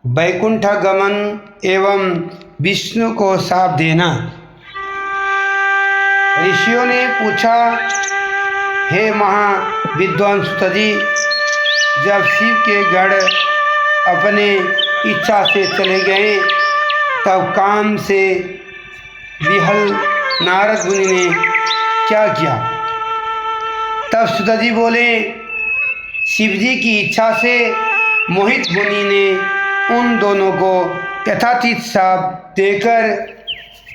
वैकुंठ गमन एवं विष्णु को शाप देना। ऋषियों ने पूछा, हे महाविद्वान सुत जी, जब शिव के गढ़ अपने इच्छा से चले गए तब काम से विहल नारद मुनि ने क्या किया? तब सुत जी बोले, शिव जी की इच्छा से मोहित मुनि ने उन दोनों को यथातीत शाप देकर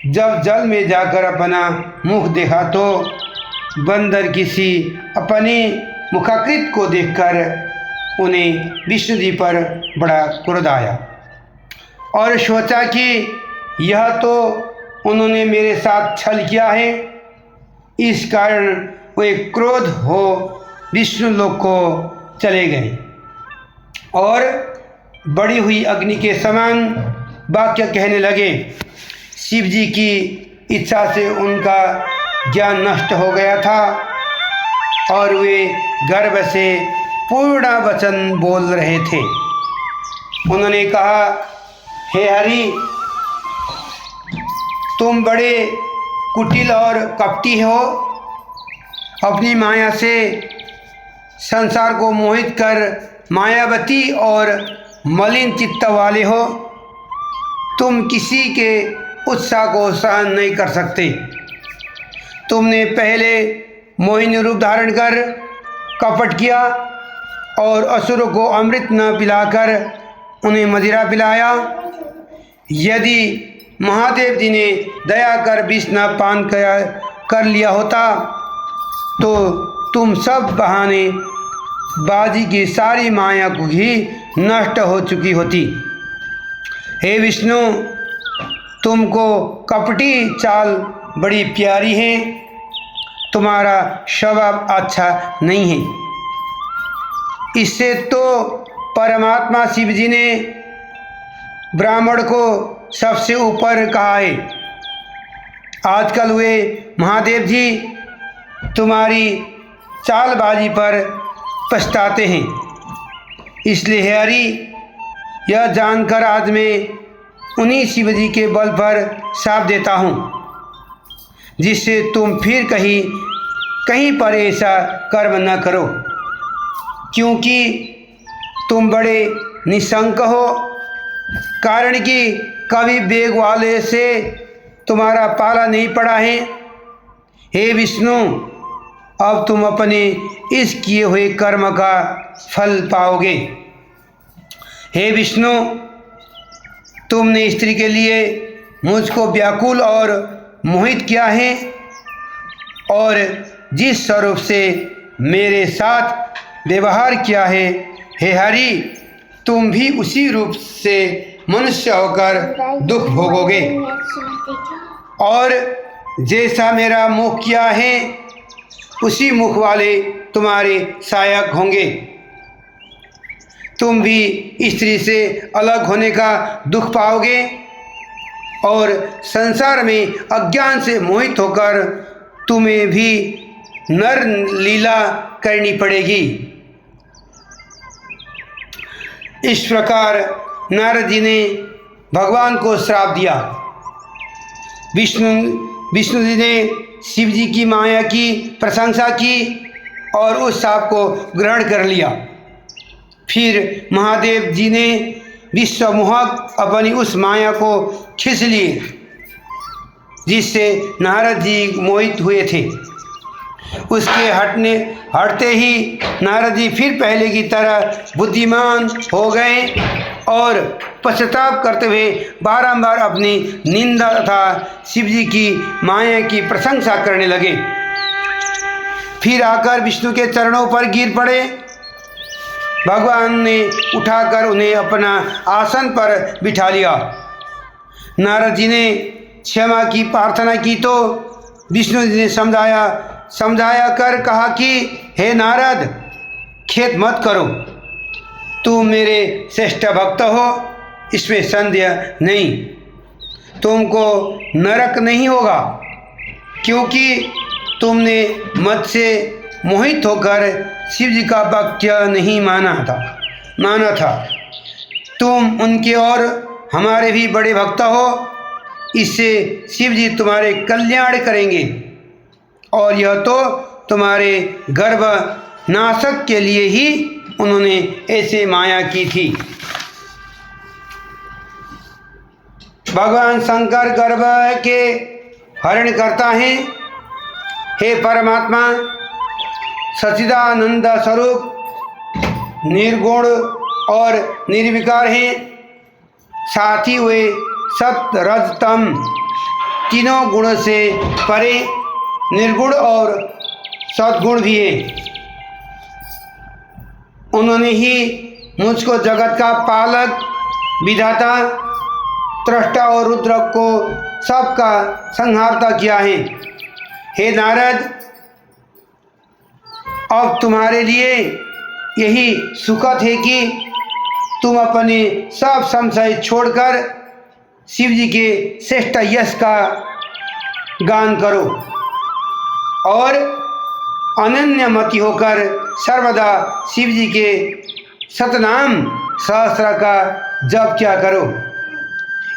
जब जल में जाकर अपना मुख देखा तो बंदर किसी अपने मुखाकृत को देखकर उन्हें विष्णु जी पर बड़ा क्रोध आया और सोचा कि यह तो उन्होंने मेरे साथ छल किया है। इस कारण वे क्रोध हो विष्णु लोक को चले गए और बड़ी हुई अग्नि के समान वाक्य कहने लगे। शिव जी की इच्छा से उनका ज्ञान नष्ट हो गया था और वे गर्भ से पूर्ण वचन बोल रहे थे। उन्होंने कहा, हे हरि, तुम बड़े कुटिल और कपटी हो, अपनी माया से संसार को मोहित कर मायावती और मलिन चित्त वाले हो। तुम किसी के उत्साह को सहन नहीं कर सकते। तुमने पहले मोहिनी रूप धारण कर कपट किया और असुरों को अमृत न पिलाकर उन्हें मदिरा पिलाया। यदि महादेव जी ने दया कर विष न पान कर लिया होता तो तुम सब बहाने बाजी की सारी माया को ही नष्ट हो चुकी होती। हे विष्णु, तुमको कपटी चाल बड़ी प्यारी है, तुम्हारा स्वभाव अच्छा नहीं है। इससे तो परमात्मा शिव जी ने ब्राह्मण को सबसे ऊपर कहा है। आजकल वे महादेव जी तुम्हारी चालबाजी पर पछताते हैं। इसलिए हे हरि, यह जानकर आज मैं उन्हीं शिव जी के बल पर शाप देता हूँ, जिससे तुम फिर कहीं पर ऐसा कर्म न करो, क्योंकि तुम बड़े निशंक हो। कारण कि कभी बेग वाले से तुम्हारा पाला नहीं पड़ा है। हे विष्णु, अब तुम अपने इस किए हुए कर्म का फल पाओगे। हे विष्णु, तुमने स्त्री के लिए मुझको व्याकुल और मोहित किया है और जिस स्वरूप से मेरे साथ व्यवहार किया है, हे हरि, तुम भी उसी रूप से मनुष्य होकर दुख भोगोगे और जैसा मेरा मुख किया है उसी मुख वाले तुम्हारे सहायक होंगे। तुम भी स्त्री से अलग होने का दुख पाओगे और संसार में अज्ञान से मोहित होकर तुम्हें भी नर लीला करनी पड़ेगी। इस प्रकार नारद जी ने भगवान को श्राप दिया। विष्णु जी ने शिव जी की माया की प्रशंसा की और उस शाप को ग्रहण कर लिया। फिर महादेव जी ने विश्वमोहक अपनी उस माया को खींच लिए जिससे नारद जी मोहित हुए थे। उसके हटते ही नारद जी फिर पहले की तरह बुद्धिमान हो गए और पश्चाताप करते हुए बारंबार अपनी निंदा तथा शिव जी की माया की प्रशंसा करने लगे। फिर आकर विष्णु के चरणों पर गिर पड़े। भगवान ने उठाकर उन्हें अपना आसन पर बिठा लिया। नारद जी ने क्षमा की प्रार्थना की तो विष्णु जी ने समझाया कर कहा कि हे नारद, खेद मत करो, तुम मेरे श्रेष्ठ भक्त हो, इसमें संदेह नहीं। तुमको नरक नहीं होगा, क्योंकि तुमने मत से मोहित होकर शिव जी का वाक्य नहीं माना था। तुम उनके और हमारे भी बड़े भक्त हो, इससे शिव जी तुम्हारे कल्याण करेंगे और यह तो तुम्हारे गर्भ नाशक के लिए ही उन्होंने ऐसे माया की थी। भगवान शंकर गर्भ के हरण करता है। हे परमात्मा, सच्चिदानंद स्वरूप निर्गुण और निर्विकार हैं, साथ ही वे सत्य रज तम तीनों गुण से परे निर्गुण और सद्गुण भी है। उन्होंने ही मुझको जगत का पालक, विधाता, त्रष्टा और रुद्र को सबका संहारता किया है। हे नारद, अब तुम्हारे लिए यही सुखद है कि तुम अपने सब संशय छोड़कर शिव जी के श्रेष्ठ यश का गान करो और अनन्यमति होकर सर्वदा शिव जी के सतनाम सहस्र का जप किया करो।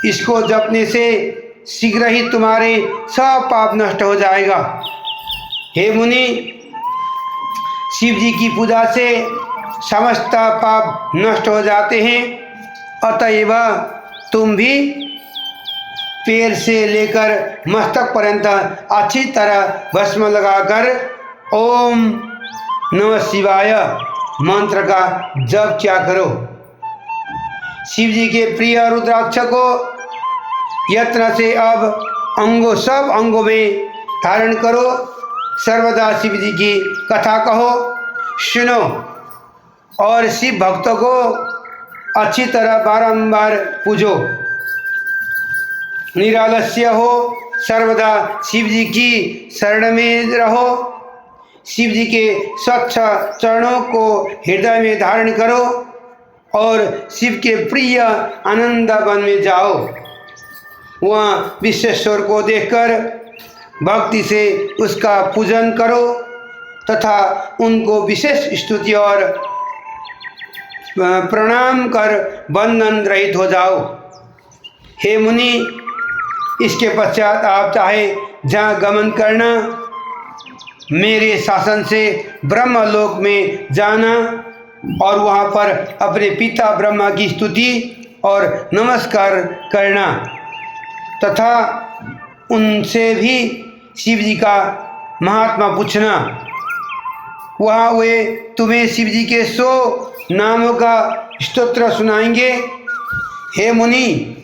इसको जपने से शीघ्र ही तुम्हारे सब पाप नष्ट हो जाएगा। हे मुनि, शिव जी की पूजा से समस्त पाप नष्ट हो जाते हैं, अतएव तुम भी पैर से लेकर मस्तक पर्यंत अच्छी तरह भस्म लगाकर ओम नमः शिवाय मंत्र का जप किया करो। शिव जी के प्रिय रुद्राक्ष को यत्न से अब सब अंगों में धारण करो। सर्वदा शिव जी की कथा कहो, सुनो और शिव भक्तों को अच्छी तरह बारंबार पूजो। निरालस्य हो, सर्वदा शिव जी की शरण में रहो। शिव जी के स्वच्छ चरणों को हृदय में धारण करो और शिव के प्रिय आनंद वन में जाओ। वहाँ विश्वेश्वर को देखकर भक्ति से उसका पूजन करो तथा उनको विशेष स्तुति और प्रणाम कर बंधन रहित हो जाओ। हे मुनि, इसके पश्चात आप चाहे जहाँ गमन करना, मेरे शासन से ब्रह्मलोक में जाना और वहाँ पर अपने पिता ब्रह्मा की स्तुति और नमस्कार करना तथा उनसे भी शिव जी का महात्मा पूछना। वहाँ वे तुम्हें शिव जी के 100 नामों का स्तोत्र सुनाएंगे। हे मुनि,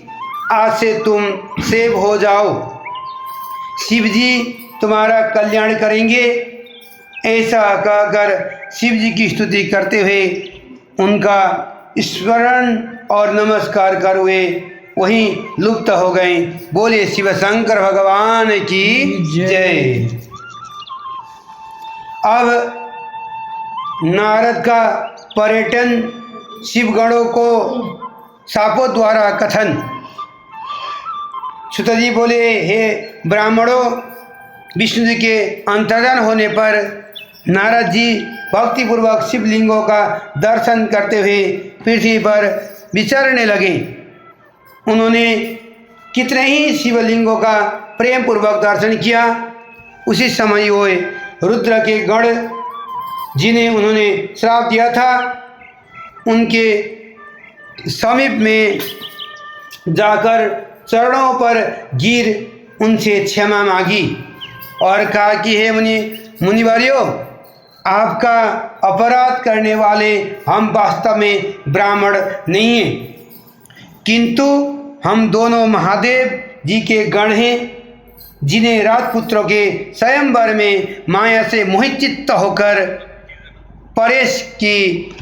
आज से तुम सेव हो जाओ, शिव जी तुम्हारा कल्याण करेंगे। ऐसा कहकर शिव जी की स्तुति करते हुए उनका स्मरण और नमस्कार कर वे वहीं लुप्त हो गए। बोले शिव शंकर भगवान की जय। अब नारद का पर्यटन शिवगणों को सापों द्वारा कथन। सुत जी बोले, हे ब्राह्मणों, विष्णु जी के अंतर्धान होने पर नारद जी भक्तिपूर्वक शिवलिंगों का दर्शन करते हुए पृथ्वी पर विचरने लगे। उन्होंने कितने ही शिवलिंगों का प्रेम पूर्वक दर्शन किया। उसी समय वो रुद्र के गण जिन्हें उन्होंने श्राप दिया था, उनके समीप में जाकर चरणों पर गिर उनसे क्षमा मांगी और कहा कि हे मुनिवर्यो, आपका अपराध करने वाले हम वास्तव में ब्राह्मण नहीं हैं, किंतु हम दोनों महादेव जी के गण हैं, जिन्हें राजपुत्रों के स्वयंवर में माया से मोहित चित्त होकर परेश की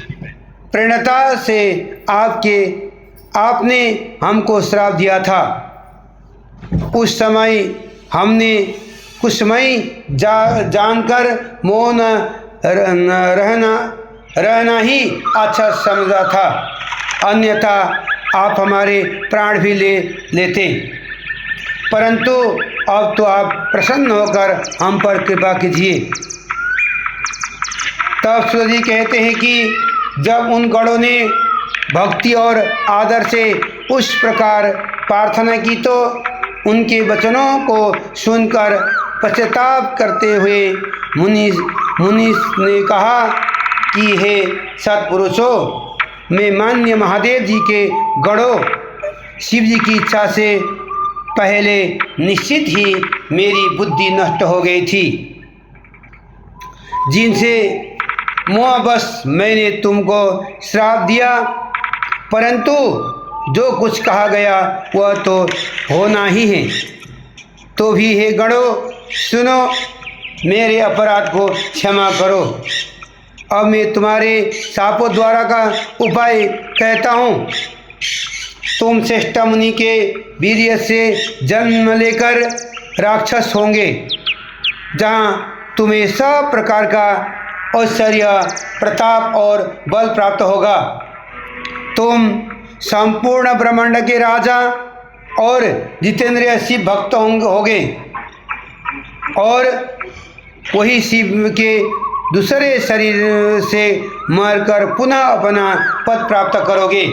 प्रेरणा से आपने हमको श्राप दिया था। उस समय हमने कुसमयी जानकर मौन रहना ही अच्छा समझा था, अन्यथा आप हमारे प्राण भी ले लेते। परंतु अब तो आप प्रसन्न होकर हम पर कृपा कीजिए। तब सूर्य जी कहते हैं कि जब उन गणों ने भक्ति और आदर से उस प्रकार प्रार्थना की तो उनके वचनों को सुनकर पश्चाताप करते हुए मुनि ने कहा कि हे सत्पुरुषों, मैं माननीय महादेव जी के गणों शिव जी की इच्छा से पहले निश्चित ही मेरी बुद्धि नष्ट हो गई थी, जिनसे मोहवश मैंने तुमको श्राप दिया, परंतु जो कुछ कहा गया वह तो होना ही है। तो भी हे गणों, सुनो, मेरे अपराध को क्षमा करो। अब मैं तुम्हारे शापों द्वारा का उपाय कहता हूँ। तुम श्रेष्ठ मुनि के वीर्य से जन्म लेकर राक्षस होंगे, जहाँ तुम्हें सब प्रकार का ऐश्वर्य, प्रताप और बल प्राप्त होगा। तुम संपूर्ण ब्रह्मांड के राजा और जितेंद्रिय शिव भक्त होगे और वही शिव के दूसरे शरीर से मरकर पुनः अपना पद प्राप्त करोगे।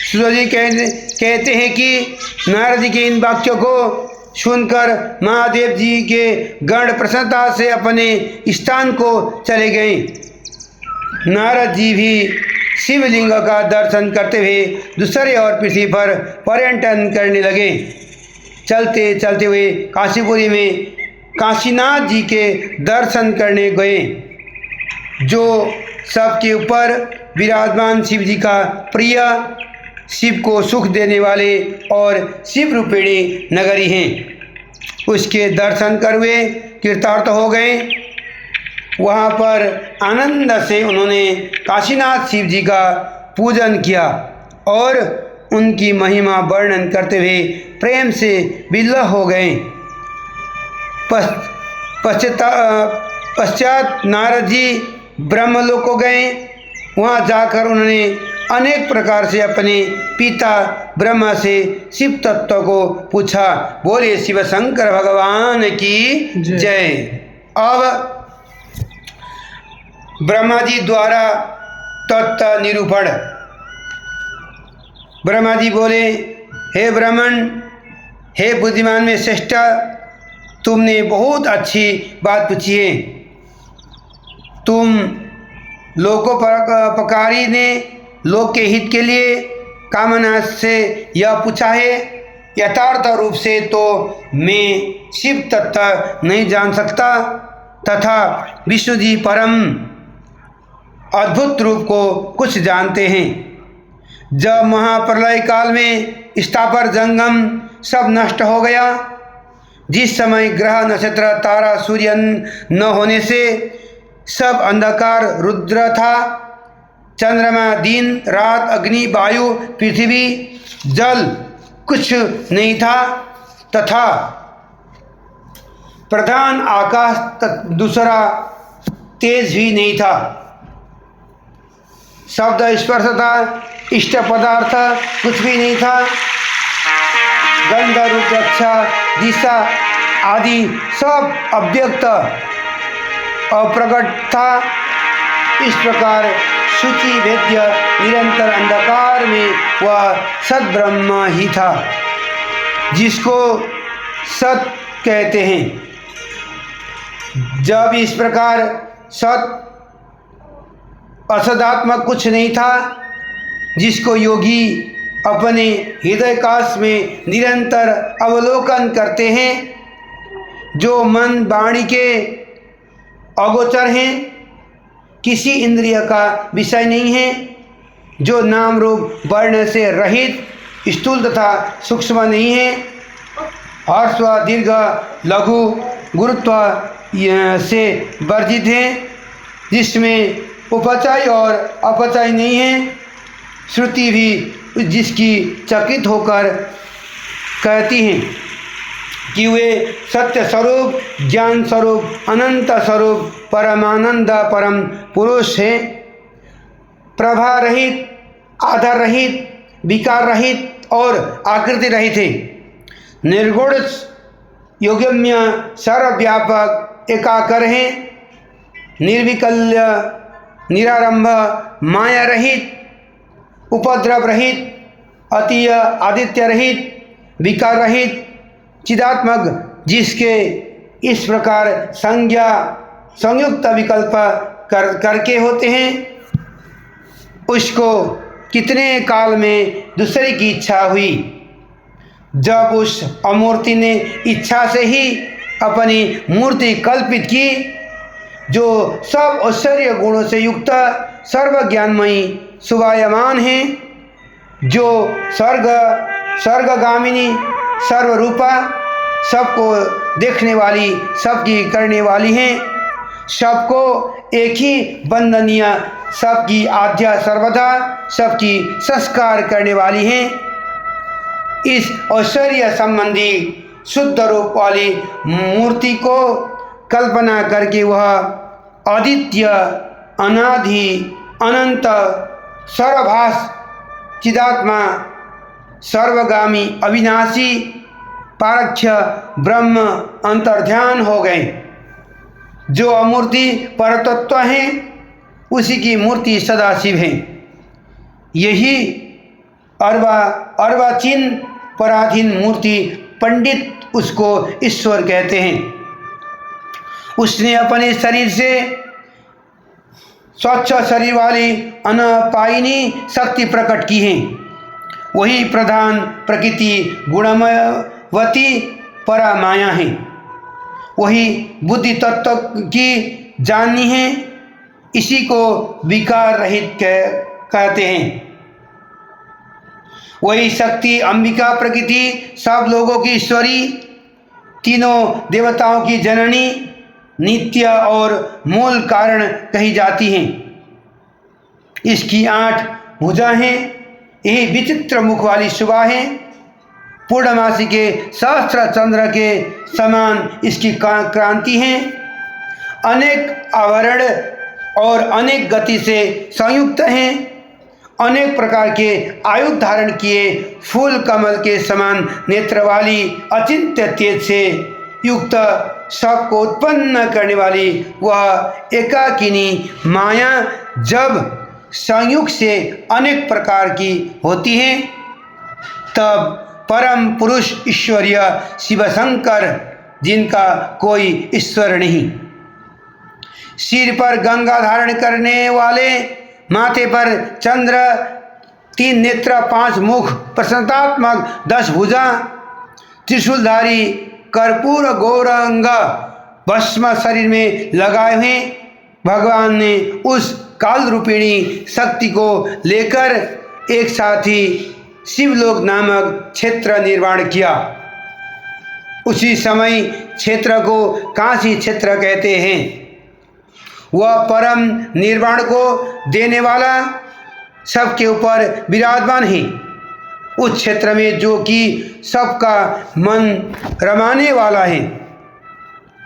सूर्य जी कहते हैं कि नारद जी के इन वाक्यों को सुनकर महादेव जी के गण प्रसन्नता से अपने स्थान को चले गए। नारद जी भी शिवलिंग का दर्शन करते हुए दूसरे और पृथ्वी पर पर्यटन करने लगे। चलते चलते हुए काशीपुरी में काशीनाथ जी के दर्शन करने गए, जो सबके ऊपर विराजमान शिव जी का प्रिय, शिव को सुख देने वाले और शिव रूपिणी नगरी हैं। उसके दर्शन कर वे कृतार्थ हो गए। वहाँ पर आनंद से उन्होंने काशीनाथ शिव जी का पूजन किया और उनकी महिमा वर्णन करते हुए प्रेम से विलय हो गए। पश्चात नारद जी ब्रह्मलोक को गए। वहाँ जाकर उन्होंने अनेक प्रकार से अपने पिता ब्रह्मा से शिव तत्व को पूछा। बोले शिव शंकर भगवान की जय। अब ब्रह्मा जी द्वारा तत्व निरूपण। ब्रह्मा जी बोले, हे ब्राह्मण, हे बुद्धिमान में श्रेष्ठ, तुमने बहुत अच्छी बात पूछी है। तुम लोकोपकारी ने लोक के हित के लिए कामना से यह पूछा है। यथार्थ रूप से तो मैं शिव तत्व नहीं जान सकता तथा विष्णु जी परम अद्भुत रूप को कुछ जानते हैं। जब महाप्रलय काल में स्थापर जंगम सब नष्ट हो गया, जिस समय ग्रह नक्षत्र तारा सूर्य न होने से सब अंधकार रुद्र था, चंद्रमा दिन रात, अग्नि वायु पृथ्वी जल कुछ नहीं था तथा प्रधान आकाश दूसरा तेज भी नहीं था। शब्द स्पर्श था, इष्ट पदार्थ कुछ भी नहीं था। गंध रूप रक्षा दिशा आदि सब अव्यक्त अप्रकट था। इस प्रकार शुचि वेद्य निरंतर अंधकार में वह सद्ब्रह्म ही था, जिसको सत कहते हैं। जब इस प्रकार सत असदात्मक कुछ नहीं था, जिसको योगी अपने हृदयकाश में निरंतर अवलोकन करते हैं, जो मन वाणी के अगोचर हैं, किसी इंद्रिय का विषय नहीं है, जो नाम रूप वर्ण से रहित, स्थूल तथा सूक्ष्म नहीं है, ह्रस्व दीर्घ लघु गुरुत्व से वर्जित है, जिसमें उपचय और अपचय नहीं है। श्रुति भी जिसकी चकित होकर कहती हैं कि वे सत्य स्वरूप, ज्ञान स्वरूप, अनंत स्वरूप, परमानंद परम पुरुष है, प्रभा रहित, आधार रहित, विकार रहित और आकृति रहित है। निर्गुण योगम्य सर्वव्यापक एकाकर है, निर्विकल्य निरारंभ माया रहित, उपद्रव रहित, अतीय आदित्य रहित, विकार रहित, चिदात्मक, जिसके इस प्रकार संज्ञा संयुक्त विकल्प करके होते हैं, उसको कितने काल में दूसरे की इच्छा हुई। जब उस अमूर्ति ने इच्छा से ही अपनी मूर्ति कल्पित की, जो सब ऐश्वर्य गुणों से युक्त सर्वज्ञानमयी शुभायमान है, जो स्वर्गगामिनी सर्वरूपा, सबको देखने वाली, सबकी करने वाली हैं, सबको एक ही वंदनीय, सबकी आद्या सर्वदा, सबकी संस्कार करने वाली हैं। इस ऐश्वर्य संबंधी शुद्ध रूप वाली मूर्ति को कल्पना करके वह अद्वितीय, अनादि, अनंत, सर्वभास, चिदात्मा, सर्वगामी, अविनाशी, पारख्य ब्रह्म अंतर्ध्यान हो गए। जो अमूर्ति परतत्व है, उसी की मूर्ति सदाशिव है। यही अर्वाचीन पराधीन मूर्ति पंडित उसको ईश्वर कहते हैं। उसने अपने शरीर से स्वच्छ शरीर वाली अनपायिनी शक्ति प्रकट की है। वही प्रधान प्रकृति गुणमयवती परा माया है। वही बुद्धि तत्व की जाननी है। इसी को विकार रहित कहते हैं। वही शक्ति अंबिका प्रकृति सब लोगों की ईश्वरी, तीनों देवताओं की जननी, नित्य और मूल कारण कही जाती हैं। इसकी 8 भुजा हैं। यही विचित्र मुख वाली शुभा है। पूर्णमासी के सहस्त्र चंद्र के समान इसकी क्रांति है। अनेक आवरण और अनेक गति से संयुक्त हैं। अनेक प्रकार के आयुध धारण किए फूल कमल के समान नेत्र वाली, अचिंत्य तेज से युक्त, सबको उत्पन्न करने वाली वह एकाकिनी माया जब संयुक्त से अनेक प्रकार की होती है, तब परम पुरुष ईश्वरीय शिव शंकर, जिनका कोई ईश्वर नहीं, सिर पर गंगा धारण करने वाले, माथे पर चंद्र, 3 नेत्र, 5 मुख, प्रसन्नात्मक 10 भुजा, त्रिशूलधारी, कर्पूर गौरंग भस्म शरीर में लगाए हुए भगवान ने उस काल रूपिणी शक्ति को लेकर एक साथ ही शिवलोक नामक क्षेत्र निर्माण किया। उसी समय क्षेत्र को काशी क्षेत्र कहते हैं। वह परम निर्वाण को देने वाला सबके ऊपर विराजमान है। उस क्षेत्र में जो कि सबका मन रमाने वाला है,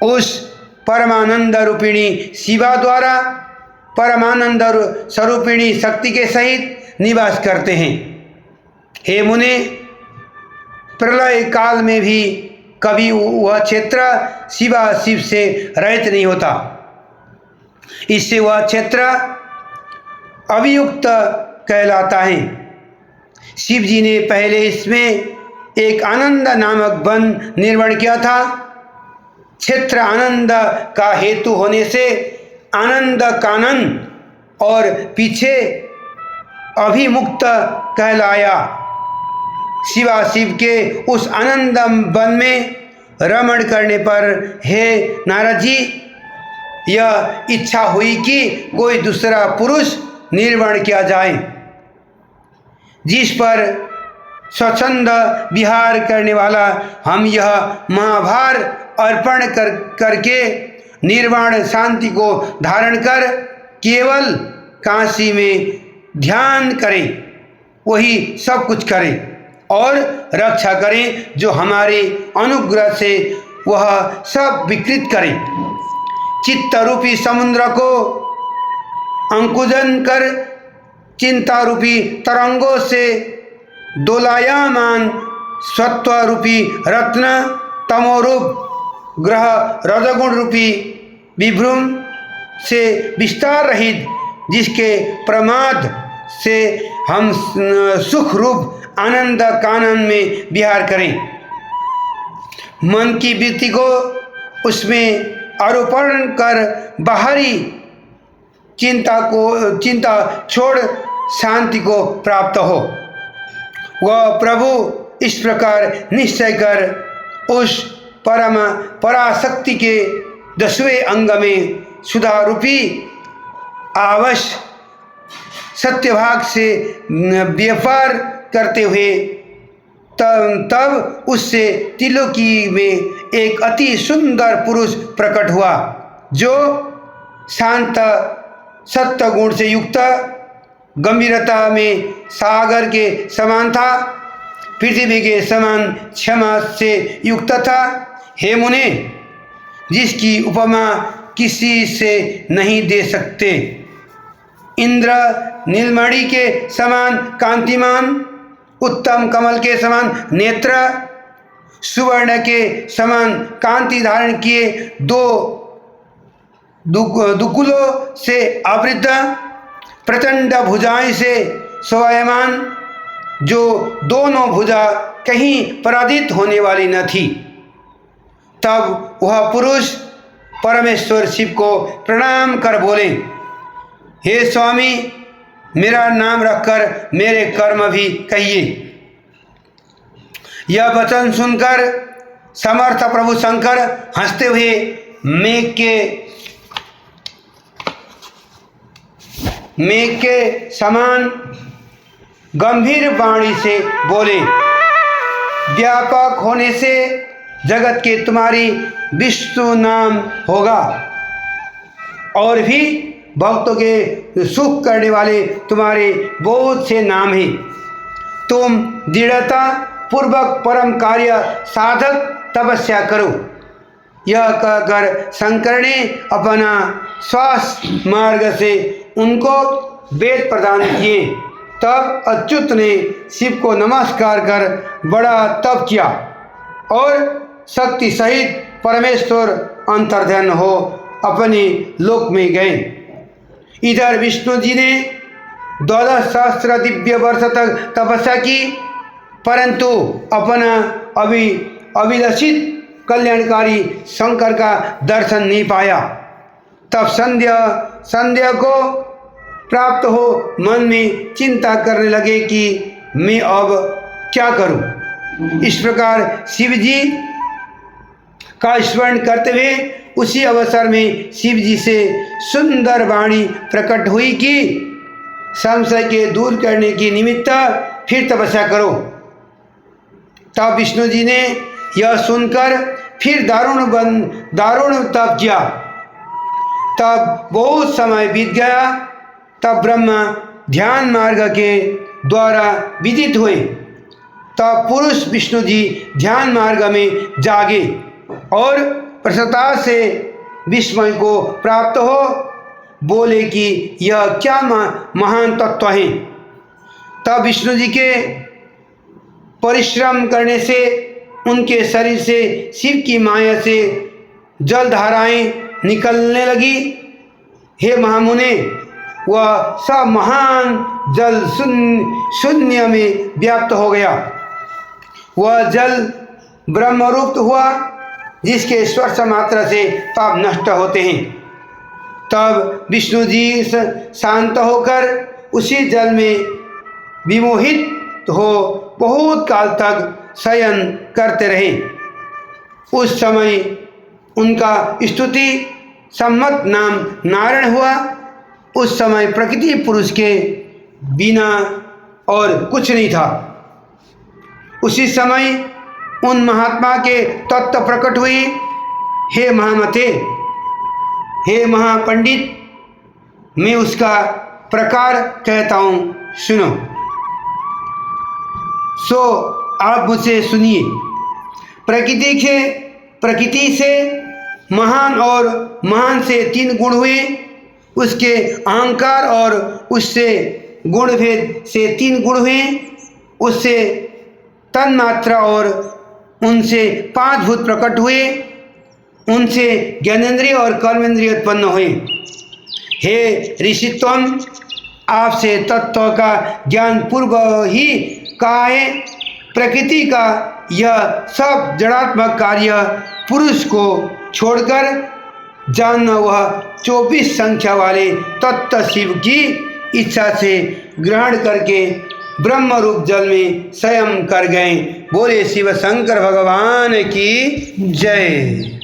उस परमानंद रूपिणी शिवा द्वारा परमानंद स्वरूपिणी शक्ति के सहित निवास करते हैं। हे मुने, प्रलय काल में भी कभी वह क्षेत्र शिवा शिव से रहित नहीं होता। इससे वह क्षेत्र अभियुक्त कहलाता है। शिव जी ने पहले इसमें एक आनंद नामक वन निर्माण किया था। क्षेत्र आनंद का हेतु होने से आनंद कानन और पीछे अभिमुक्त कहलाया। शिवा शिव के उस आनंद वन में रमण करने पर हे नारद जी, यह इच्छा हुई कि कोई दूसरा पुरुष निर्माण किया जाए, जिस पर स्वच्छंद विहार करने वाला हम यह महाभार अर्पण करके निर्वाण शांति को धारण कर केवल काशी में ध्यान करें। वही सब कुछ करें और रक्षा करें, जो हमारे अनुग्रह से वह सब विकृत करें। चित्त रूपी समुद्र को अंकुजन कर चिंता रूपी तरंगों से दोलायमान सत्व रूपी रत्न, तमोरूप ग्रह रजगुण रूपी विभ्रम से विस्तार रहित, जिसके प्रमाद से हम सुख रूप आनंद कानन में विहार करें। मन की वृत्ति को उसमें आरोपण कर बाहरी चिंता छोड़ शांति को प्राप्त हो। वह प्रभु इस प्रकार निश्चय कर उस परम पराशक्ति के 10वें अंग में सुधा रूपी अवश्य सत्यभाग से व्यापार करते हुए तब उससे त्रिलोकी में एक अति सुंदर पुरुष प्रकट हुआ, जो शांत सत्य गुण से युक्त, गंभीरता में सागर के समान था, पृथ्वी के समान क्षमा से युक्त था। हे मुने, जिसकी उपमा किसी से नहीं दे सकते। इंद्र नीलमणि के समान कांतिमान, उत्तम कमल के समान नेत्र, सुवर्ण के समान कांति धारण किए, दो दुकुलों से आवृत, प्रचंड भुजाएं से शोभायमान, जो दोनों भुजा कहीं पराजित होने वाली न थी। तब वह पुरुष परमेश्वर शिव को प्रणाम कर बोले, हे स्वामी, मेरा नाम रखकर मेरे कर्म भी कहिए। यह वचन सुनकर समर्थ प्रभु शंकर हंसते हुए मेघ के समान गंभीर वाणी से बोले, व्यापक होने से जगत के तुम्हारी विष्णु नाम होगा, और भी भक्तों के सुख करने वाले तुम्हारे बहुत से नाम हैं। तुम दृढ़ता पूर्वक परम कार्य साधक तपस्या करो। यह कहकर शंकर ने अपना श्वास मार्ग से उनको वेद प्रदान किए। तब अच्युत ने शिव को नमस्कार कर बड़ा तप किया और शक्ति सहित परमेश्वर अंतर्ध्यान हो अपने लोक में गए। इधर विष्णु जी ने 12 सहस्त्र दिव्य वर्ष तक तपस्या की, परंतु अपना अभिलषित कल्याणकारी शंकर का दर्शन नहीं पाया। तब संध्या को प्राप्त हो मन में चिंता करने लगे कि मैं अब क्या करूं। इस प्रकार शिव जी का स्मरण करते हुए उसी अवसर में शिव जी से सुंदर वाणी प्रकट हुई कि संशय के दूर करने की निमित्त फिर तपस्या करो। तब विष्णु जी ने यह सुनकर फिर दारुण तप किया। तब बहुत समय बीत गया। तब ब्रह्मा ध्यान मार्ग के द्वारा विदित हुए। तब पुरुष विष्णु जी ध्यान मार्ग में जागे और प्रसन्नता से विस्मय को प्राप्त हो बोले कि यह क्या महान तत्व है। तब विष्णु जी के परिश्रम करने से उनके शरीर से शिव की माया से जल धाराएं निकलने लगी। हे महामुने, वह सब महान जल शून्य में व्याप्त हो गया। वह जल ब्रह्मरूप हुआ, जिसके स्पर्श मात्रा से पाप नष्ट होते हैं। तब विष्णु जी शांत होकर उसी जल में विमोहित हो बहुत काल तक शयन करते रहे। उस समय उनका स्तुति सम्मत नाम नारायण हुआ। उस समय प्रकृति पुरुष के बिना और कुछ नहीं था। उसी समय उन महात्मा के तत्व प्रकट हुए। हे महामते, हे महापंडित, मैं उसका प्रकार कहता हूँ, सुनो। सो आप मुझसे सुनिए। प्रकृति से महान और महान से 3 गुण हुए। उसके अहंकार और उससे गुणभेद से 3 गुण हुए। उससे तन्मात्रा और उनसे 5 भूत प्रकट हुए। उनसे ज्ञानेंद्रिय और कर्मेंद्रिय उत्पन्न हुए। हे ऋषित्वम, आपसे तत्व का ज्ञान पूर्व ही कहा है। प्रकृति का यह सब जड़ात्मक कार्य पुरुष को छोड़कर जानना वह 24 संख्या वाले तत्व शिव की इच्छा से ग्रहण करके ब्रह्म रूप जल में स्वयं कर गए। बोले शिव शंकर भगवान की जय।